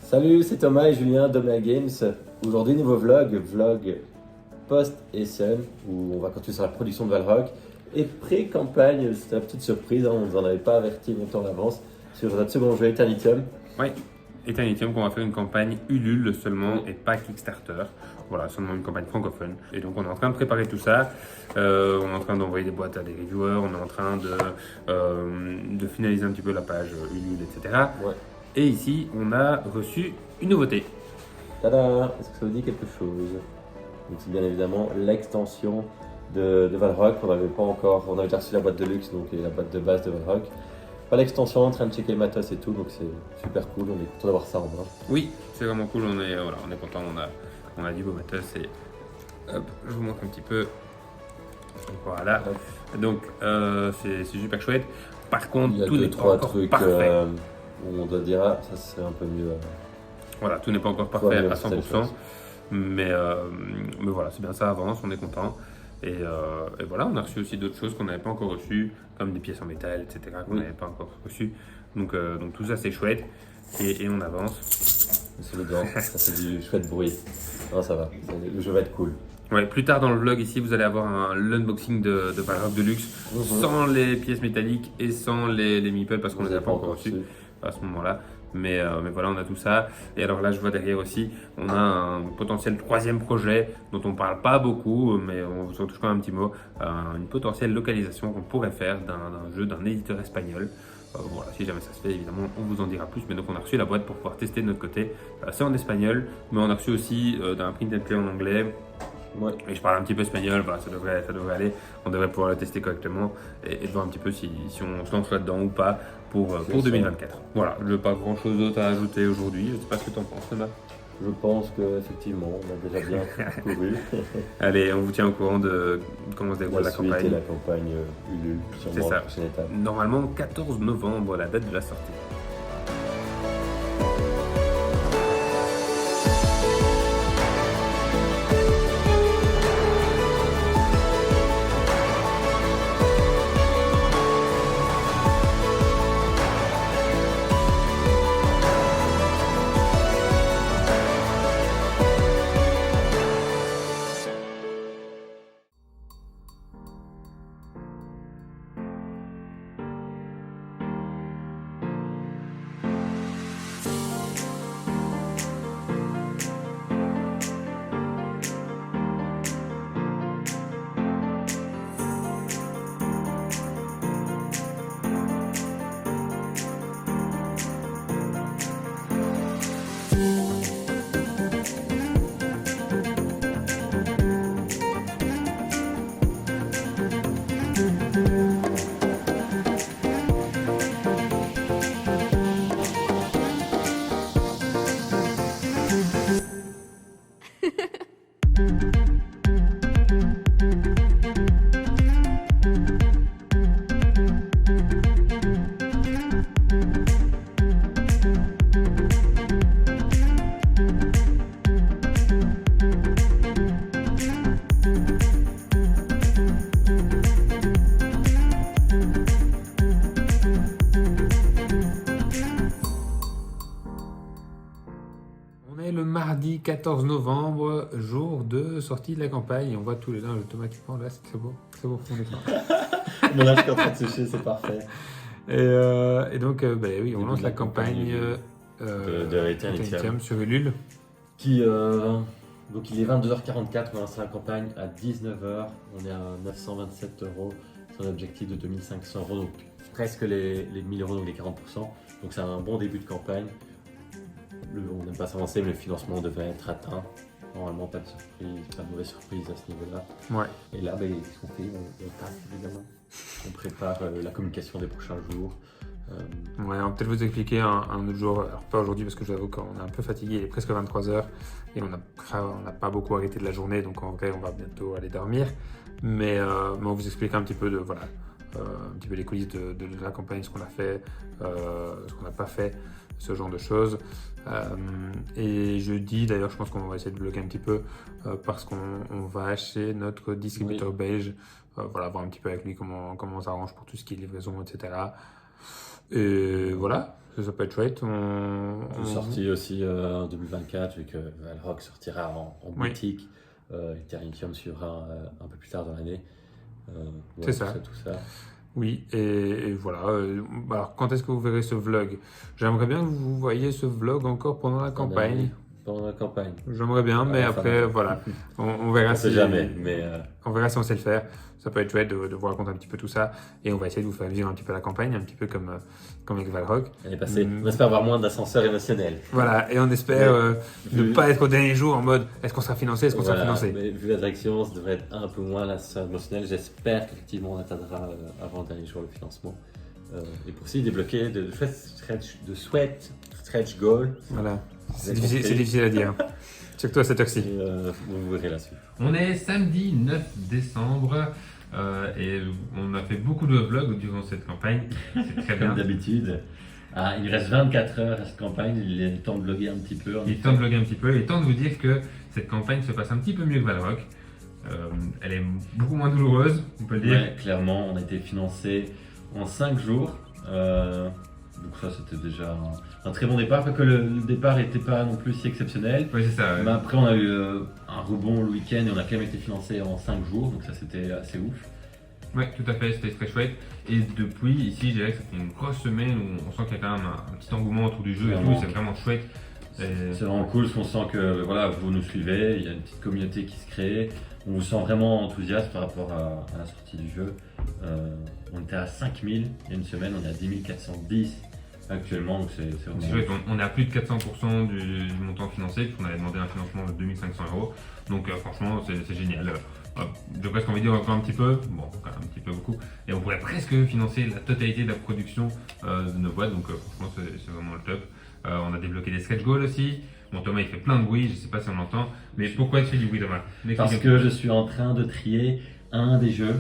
Salut, c'est Thomas et Julien d'Omnia Games. Aujourd'hui, nouveau vlog post-Essen où on va continuer sur la production de Valrock. Et pré-campagne, c'était la petite surprise, on ne vous en avait pas averti longtemps en avance, sur notre second jeu Eternitium. Oui, Eternitium qu'on va faire une campagne Ulule seulement et pas Kickstarter. Voilà, seulement une campagne francophone. Et donc on est en train de préparer tout ça. On est en train d'envoyer des boîtes à des reviewers, on est en train de finaliser un petit peu la page Ulule, etc. Ouais. Et ici, on a reçu une nouveauté. Tada! Est-ce que ça vous dit quelque chose? Donc c'est bien évidemment l'extension de Valrock. On n'avait pas encore, on avait déjà reçu la boîte de luxe, donc et la boîte de base de Valrock. Pas l'extension, en train de checker le matos et tout, donc c'est super cool. On est content d'avoir ça en main. Oui, c'est vraiment cool, on est content, on a du beau matos et hop, je vous montre un petit peu. Voilà, donc c'est super chouette. Par contre, Il y a tout n'est deux, pas trois encore trucs parfait. où on doit dire, ah, ça serait un peu mieux. Voilà, tout n'est pas encore parfait à 100%, mais voilà, c'est bien, ça avance, on est content. Et voilà, on a reçu aussi d'autres choses qu'on n'avait pas encore reçues, comme des pièces en métal, etc., qu'on n'avait pas encore reçues. Donc tout ça, c'est chouette, et on avance. C'est le gant, ça fait du chouette bruit. Non, ça va, le jeu va être cool. Ouais, plus tard dans le vlog ici, vous allez avoir l'unboxing de Valrock Deluxe, sans les pièces métalliques et sans les meeples, parce qu'on ne les a pas encore reçus à ce moment-là. Mais voilà, on a tout ça. Et alors là, je vois derrière aussi, on a un potentiel troisième projet dont on ne parle pas beaucoup, mais on vous en touche quand même un petit mot. Une potentielle localisation qu'on pourrait faire d'un jeu d'un éditeur espagnol. Voilà, si jamais ça se fait, évidemment, on vous en dira plus. Mais donc, on a reçu la boîte pour pouvoir tester de notre côté. C'est en espagnol, mais on a reçu aussi d'un print and play en anglais. Ouais. Et je parle un petit peu espagnol, voilà, ça devrait aller. On devrait pouvoir le tester correctement et voir un petit peu si on se lance là-dedans ou pas pour 2024. Voilà, je n'ai pas grand-chose d'autre à ajouter aujourd'hui. Je ne sais pas ce que tu en penses, Thomas. Je pense qu'effectivement, on a déjà bien couru. Allez, on vous tient au courant de comment se déroule la campagne. Et la campagne Ulule, sûrement la prochaine étape. Normalement, 14 novembre, la date de la sortie. Le mardi 14 novembre, jour de sortie de la campagne. On voit tous les linges de Thomas qui prend là, c'est beau pour mon écran. Mon linge qui est en train de sécher, c'est parfait. Et donc, oui, on lance la campagne de Eternitium sur Ulule. Donc il est 22h44, on lance la campagne à 19h, on est à 927 €, c'est un objectif de 2500 €, donc presque les 1000 €, donc les 40%. Donc c'est un bon début de campagne. On n'aime pas s'avancer, mais le financement devait être atteint. Normalement, pas de surprise, pas de mauvaise surprise à ce niveau-là. Ouais. Et là, qu'est-ce qu'on fait? On tape évidemment. On prépare la communication des prochains jours. Ouais, on va peut-être vous expliquer un autre jour, alors pas aujourd'hui parce que je vous avoue qu'on est un peu fatigué, il est presque 23h et on n'a pas beaucoup arrêté de la journée, donc en vrai on va bientôt aller dormir. Mais on vous explique un petit peu un petit peu les coulisses de la campagne, ce qu'on a fait, ce qu'on n'a pas fait, ce genre de choses. Et jeudi, d'ailleurs, je pense qu'on va essayer de bloquer un petit peu parce qu'on va acheter notre distributeur belge. Voilà, voir un petit peu avec lui comment on s'arrange pour tout ce qui est livraison, etc. Et voilà, ça peut être chouette. Sorti aussi en 2024, vu que Valrock sortira en Oui. boutique. Ethereum suivra un peu plus tard dans l'année. C'est ça. Tout ça. Oui, et voilà. Alors, quand est-ce que vous verrez ce vlog? J'aimerais bien que vous voyiez ce vlog encore pendant la campagne. Pendant la campagne. J'aimerais bien, mais après, voilà. On verra On sait jamais, mais on verra si on sait le faire. Ça peut être chouette de vous raconter un petit peu tout ça. Et on va essayer de vous faire vivre un petit peu la campagne, un petit peu comme avec Valrock. elle est passée. On espère avoir moins d'ascenseurs émotionnels. Voilà, et on espère ne vu- pas être au dernier jour en mode est-ce qu'on sera financé, est-ce qu'on sera Voilà, financé. mais vu la direction, ça devrait être un peu moins l'ascenseur émotionnel. J'espère qu'effectivement on atteindra avant le dernier jour le financement. Et pour aussi débloquer de chouettes stretch goals. Voilà, c'est Vous avez difficile à dire. Surtout à cette heure-ci. Et, vous verrez la suite. On est samedi 9 décembre et on a fait beaucoup de vlogs durant cette campagne. C'est très bien. Comme d'habitude. Il me reste 24 heures à cette campagne, il est temps de bloguer un petit peu. Il est temps de vlogger un petit peu, il est temps de vous dire que cette campagne se passe un petit peu mieux que Valrock. Elle est beaucoup moins douloureuse, on peut le dire. Ouais, clairement, on a été financé en 5 jours. Donc ça, c'était déjà un très bon départ. Pas que le départ n'était pas non plus si exceptionnel. Oui, c'est ça. Ouais. Mais après, on a eu un rebond le week-end et on a quand même été financé en 5 jours. Donc ça, c'était assez ouf. Oui, tout à fait, c'était très chouette. Et depuis, ici, je dirais que c'était une grosse semaine où on sent qu'il y a quand même un petit engouement autour du jeu et tout. C'est vraiment chouette. C'est vraiment cool parce qu'on sent que voilà, vous nous suivez, il y a une petite communauté qui se crée. On vous sent vraiment enthousiaste par rapport à la sortie du jeu. On était à 5000 il y a une semaine, on est à 10 410 actuellement, donc c'est vraiment C'est chouette, on est à plus de 400% du montant financé, puisqu'on avait demandé un financement de 2500 €. Donc franchement, c'est génial. J'ai presque envie de dire encore un petit peu, bon, quand même un petit peu beaucoup, et on pourrait presque financer la totalité de la production de nos boîtes, donc franchement, c'est vraiment le top. On a débloqué des stretch goals aussi. Bon, Thomas, il fait plein de bruit, je sais pas si on l'entend, mais pourquoi tu fais du bruit, Thomas? parce que je suis en train de trier un des jeux,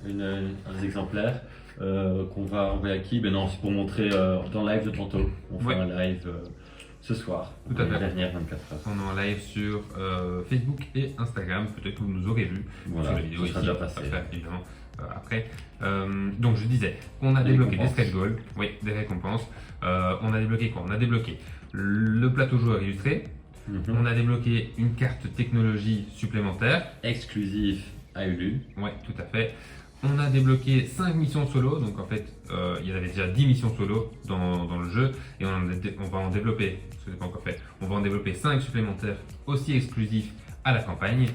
un des exemplaires qu'on va envoyer à qui? Ben non, c'est pour montrer dans le live de tantôt. On fait un live ce soir, tout à fait. Les dernières 24 heures. On est en live sur Facebook et Instagram, peut-être que vous nous aurez vu Voilà, sur la vidéo ça ici, sera déjà passé. évidemment après. Donc je disais, on a débloqué des stretch goals, oui, des récompenses. On a débloqué quoi? On a débloqué le plateau joueur illustré. On a débloqué une carte technologie supplémentaire. Exclusif à Ulu. Oui, tout à fait. On a débloqué 5 missions solo, donc en fait il y avait déjà 10 missions solo dans le jeu et on va en développer, ce que n'est pas encore fait, on va en développer 5 supplémentaires aussi exclusifs à la campagne.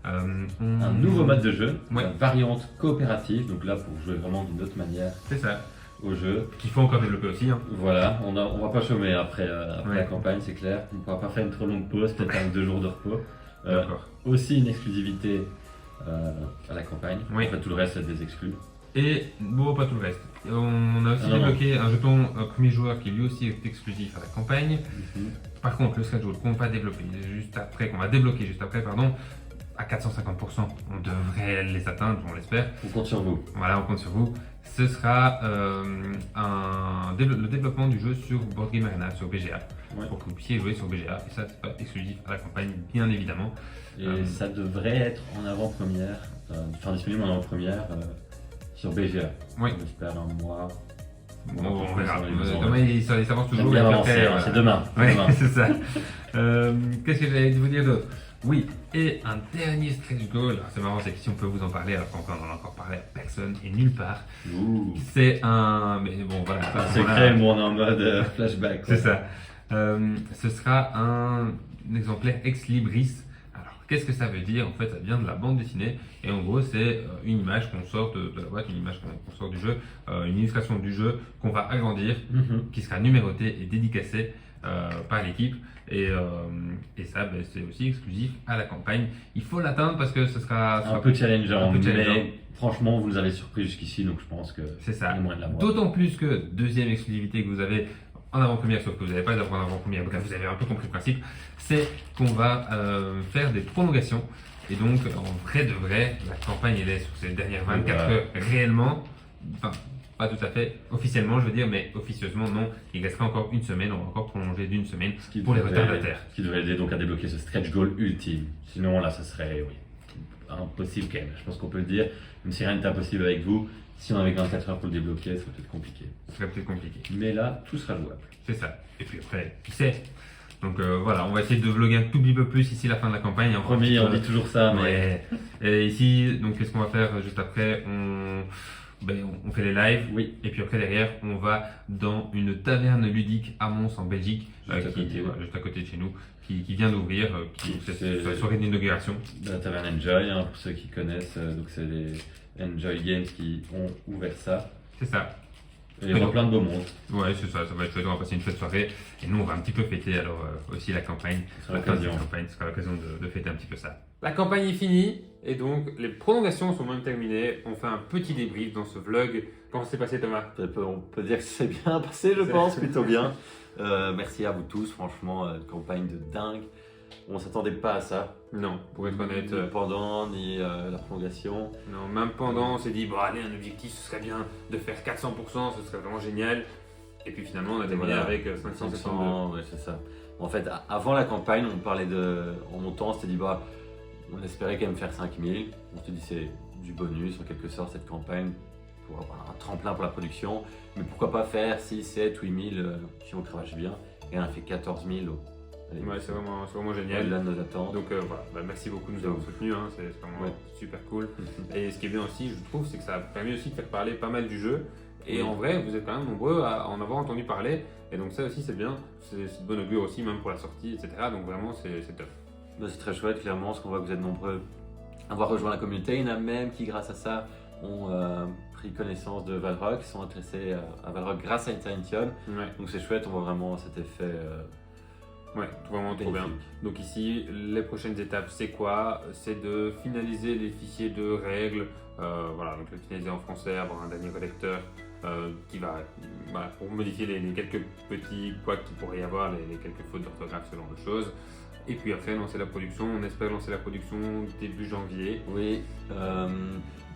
Un nouveau mode de jeu, Ouais. une variante coopérative, donc là pour jouer vraiment d'une autre manière C'est ça, au jeu. qu'il faut encore développer aussi. Hein. Voilà, on va pas chômer après Ouais. la campagne, c'est clair. On ne pourra pas faire une trop longue pause, peut-être un 2 jours de repos. D'accord. Aussi une exclusivité à la campagne. Oui. En fait, tout le reste, c'est des exclus. Et bon, pas tout le reste. On a aussi Ah non. débloqué un jeton premier joueur qui lui aussi est exclusif à la campagne. Par contre, le schedule qu'on va développer juste après, pardon, à 450%, on devrait les atteindre, on l'espère. On compte sur vous. Voilà, on compte sur vous. Ce sera le développement du jeu sur Board Game Arena, sur BGA, Ouais. pour que vous puissiez jouer sur BGA. Et ça, c'est pas exclusif à la campagne, bien évidemment. Et ça devrait être en avant-première, disponible en avant-première sur BGA. Oui. On espère un mois. Bon, on verra. sur les maisons. Demain, il s'avance J'aime toujours. bien et avancer, après, hein, c'est demain. Ouais, Demain. c'est ça. Qu'est-ce que j'allais vous dire d'autre? Oui, et un dernier stretch goal. Alors, c'est marrant, c'est que si on peut vous en parler, alors qu'on en a encore parlé à personne et nulle part. Ouh. C'est un. Mais bon, voilà. Un secret, mais on est en mode flashback. quoi. C'est ça. Ce sera un exemplaire ex libris. Alors, qu'est-ce que ça veut dire? En fait, ça vient de la bande dessinée. Et en gros, c'est une image qu'on sort de la boîte, une image qu'on sort du jeu, une illustration du jeu qu'on va agrandir, qui sera numérotée et dédicacée par l'équipe. Et ça, ben, c'est aussi exclusif à la campagne. Il faut l'atteindre parce que ce sera Un peu challengeant, un peu challengeant. mais franchement, vous nous avez surpris jusqu'ici, donc je pense que C'est ça. il y a moyen de l'avoir. D'autant plus que deuxième exclusivité que vous avez en avant-première, sauf que vous n'avez pas d'avoir en avant-première, bref, vous avez un peu compris le principe, c'est qu'on va faire des prolongations. Et donc, en vrai de vrai, la campagne elle est sur ces dernières 24 heures réellement, enfin, pas tout à fait officiellement, je veux dire, mais officieusement, non. Il restera encore une semaine, on va encore prolonger d'une semaine pour les retardataires. Ce qui devrait aider donc à débloquer ce stretch goal ultime. Sinon, là, ça serait impossible quand même. Je pense qu'on peut le dire. Même si rien n'est impossible avec vous, si on avait 24 heures pour le débloquer, ça serait peut-être compliqué. Ce serait peut-être compliqué. Mais là, tout sera jouable. C'est ça. Et puis après, qui sait. Donc voilà, on va essayer de vlogger un tout petit peu plus ici la fin de la campagne. Promis, on dit toujours ça, mais... Ouais. Et ici, donc qu'est-ce qu'on va faire juste après? On fait les lives. Oui. Et puis après, derrière, on va dans une taverne ludique à Mons en Belgique, juste à côté de chez nous, qui vient d'ouvrir, c'est la soirée d'inauguration. La taverne Enjoy, hein, pour ceux qui connaissent, donc c'est les Enjoy Games qui ont ouvert ça. C'est ça. Et il y aura plein de beaux mondes. Ouais, c'est ça va être chouette, on va passer une chouette soirée. Et nous, on va un petit peu fêter alors aussi la campagne. Ce sera l'occasion de fêter un petit peu ça. La campagne est finie et donc les prolongations sont même terminées. On fait un petit débrief dans ce vlog. Comment s'est passé, Thomas? On peut dire que c'est bien passé, je pense, plutôt bien. Merci à vous tous, franchement, campagne de dingue. On s'attendait pas à ça. Non, pour être honnête. Ni pendant, ni la prolongation. Non, même pendant, on s'est dit, bon allez, un objectif, ce serait bien de faire 400%, ce serait vraiment génial. Et puis finalement, on a terminé avec 500, ouais, c'est ça. En fait, avant la campagne, on parlait en montant, on s'était dit, on espérait quand même faire 5000. On s'était dit, c'est du bonus en quelque sorte cette campagne pour avoir un tremplin pour la production. Mais pourquoi pas faire 6, 7, 8000 si on cravache bien. Et on a fait 14 000. Ouais, c'est vraiment génial. Au-delà de nos attentes. Donc voilà, merci beaucoup de nous avoir soutenus, hein. C'est vraiment super cool. Et ce qui est bien aussi, je trouve, c'est que ça a permis aussi de faire parler pas mal du jeu. Et en vrai, vous êtes quand même nombreux à en avoir entendu parler. Et donc ça aussi, c'est bien. C'est de bon augure aussi, même pour la sortie, etc. Donc vraiment, c'est top. C'est très chouette, clairement, parce qu'on voit que vous êtes nombreux à avoir rejoint la communauté. Il y en a même qui, grâce à ça, ont pris connaissance de Valrock, sont intéressés à Valrock grâce à Initium. Ouais. Donc c'est chouette, on voit vraiment cet effet. Ouais, vraiment trop bien. Donc ici, les prochaines étapes, c'est quoi? C'est de finaliser les fichiers de règles, voilà, donc le finaliser en français, avoir un dernier relecteur qui va, voilà, pour modifier les quelques petits poids qu'il pourrait y avoir, les quelques fautes d'orthographe, ce genre de choses. Et puis après, lancer la production. On espère lancer la production début janvier. Oui.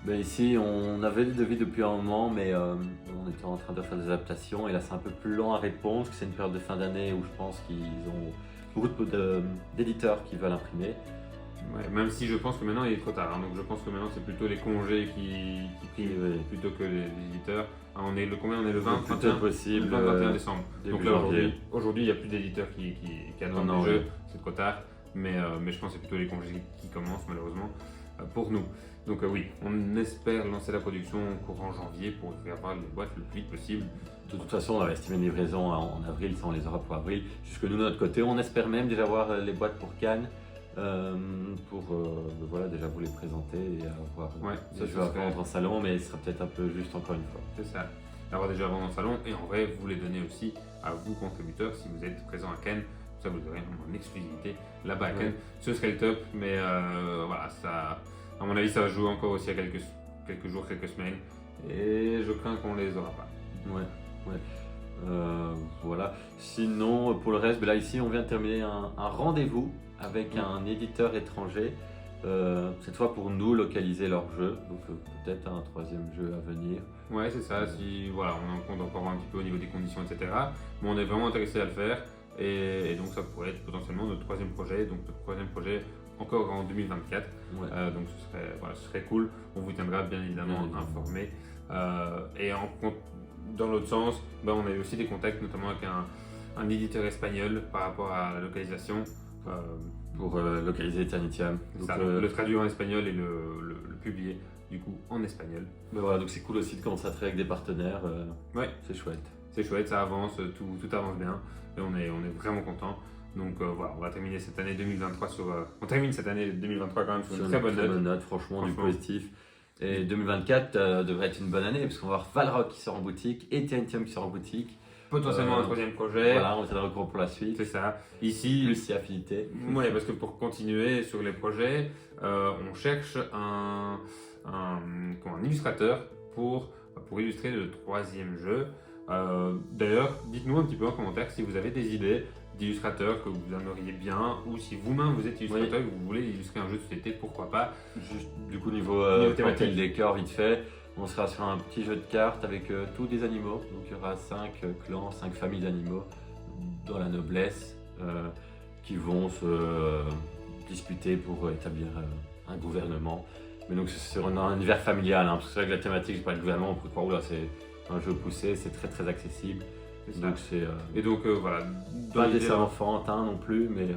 Ici, on avait le devis depuis un moment, mais on était en train de faire des adaptations et là, c'est un peu plus lent à répondre parce que c'est une période de fin d'année où je pense qu'ils ont beaucoup d'éditeurs qui veulent imprimer. Ouais, même si je pense que maintenant il est trop tard, hein. Donc je pense que maintenant c'est plutôt les congés qui priment plutôt que les éditeurs. Ah, on est le combien? On est le 20, 21 décembre. Donc là aujourd'hui il n'y a plus d'éditeurs qui annoncent des jeux, c'est trop tard. Mais je pense que c'est plutôt les congés qui commencent malheureusement pour nous. Donc oui, on espère lancer la production courant janvier pour avoir les boîtes le plus vite possible. De toute façon, on avait estimé une livraison en avril, ça on les aura pour avril. Jusque nous de notre côté, on espère même déjà avoir les boîtes pour Cannes. Pour voilà, déjà vous les présenter et avoir des jeux à vendre en salon, mais ce sera peut-être un peu juste encore une fois. C'est ça, avoir déjà vendre en salon et en vrai vous les donner aussi à vous contributeurs si vous êtes présents à Cannes, ça vous aurez en exclusivité là-bas à Cannes. Ce serait le top, mais voilà, ça, à mon avis ça va jouer encore aussi à quelques jours, quelques semaines et je crains qu'on les aura pas. Voilà, sinon pour le reste, là ici on vient de terminer un rendez-vous avec un éditeur étranger, cette fois pour nous localiser leur jeu, donc peut-être un troisième jeu à venir. Ouais, c'est ça, si voilà, on en compte encore un petit peu au niveau des conditions, etc. Mais on est vraiment intéressé à le faire et donc ça pourrait être potentiellement notre troisième projet, encore en 2024. Donc ce serait cool, on vous tiendra bien évidemment informé. Et dans l'autre sens, on a eu aussi des contacts notamment avec un éditeur espagnol par rapport à la localisation. Pour localiser Eternitium. Le traduire en espagnol et le publier du coup en espagnol. Voilà, donc c'est cool aussi de commencer à travailler avec des partenaires. Ouais, c'est chouette. C'est chouette, ça avance, tout avance bien et on est vraiment content. Donc voilà, on va terminer cette année 2023 on termine cette année 2023 quand même sur une très bonne note. Franchement, du positif. Et 2024 devrait être une bonne année parce qu'on va avoir Valrock qui sort en boutique, Eternitium qui sort en boutique. Potentiellement un troisième projet. Voilà, on tiendra le courant pour la suite. C'est ça. Ici, plus si affinité. Oui, parce que pour continuer sur les projets, on cherche un illustrateur pour illustrer le troisième jeu. D'ailleurs, dites-nous un petit peu en commentaire si vous avez des idées d'illustrateurs que vous aimeriez bien ou si vous-même vous êtes illustrateur et que vous voulez illustrer un jeu de société, pourquoi pas. Juste du coup niveau thématique, décor vite fait. On sera sur un petit jeu de cartes avec tous des animaux. Donc il y aura 5 clans, 5 familles d'animaux dans la noblesse qui vont se disputer pour établir un gouvernement. Mais donc c'est sur un univers familial, parce que c'est vrai que la thématique, je parle de gouvernement, on peut croire, oula, c'est un jeu poussé, c'est très très accessible. Donc c'est Et donc voilà. pas des enfantins non plus, mais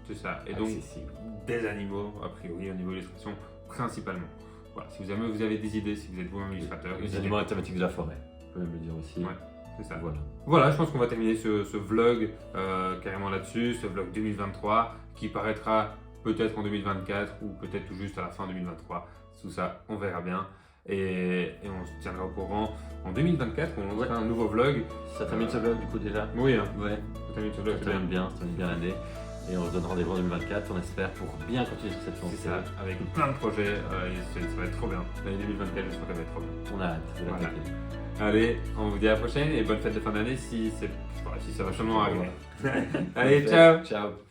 c'est ça. Et accessible. Donc des animaux, a priori, au niveau illustration, principalement. Voilà, si vous avez des idées, si vous êtes vous-même illustrateur. Les animaux à la thématique de la forêt, on peut même le dire aussi. Ouais, c'est ça. Voilà, je pense qu'on va terminer ce vlog carrément là-dessus, ce vlog 2023 qui paraîtra peut-être en 2024 ou peut-être tout juste à la fin 2023. Tout ça, on verra bien. Et on se tiendra au courant en 2024, on lancera un nouveau vlog. Ça termine ce vlog du coup déjà? Oui, hein. Ouais. Ça termine ce vlog. Ça termine bien l'année. Et on se donne rendez-vous en 2024, on espère, pour bien continuer sur cette lancée. C'est ça, avec plein de projets, ça va être trop bien. L'année 2024, j'espère qu'elle va être trop bien. On a hâte, c'est la Voilà. vérité. Allez, on vous dit à la prochaine et bonne fête de fin d'année si ça va sûrement arriver. Allez, ciao! Ciao!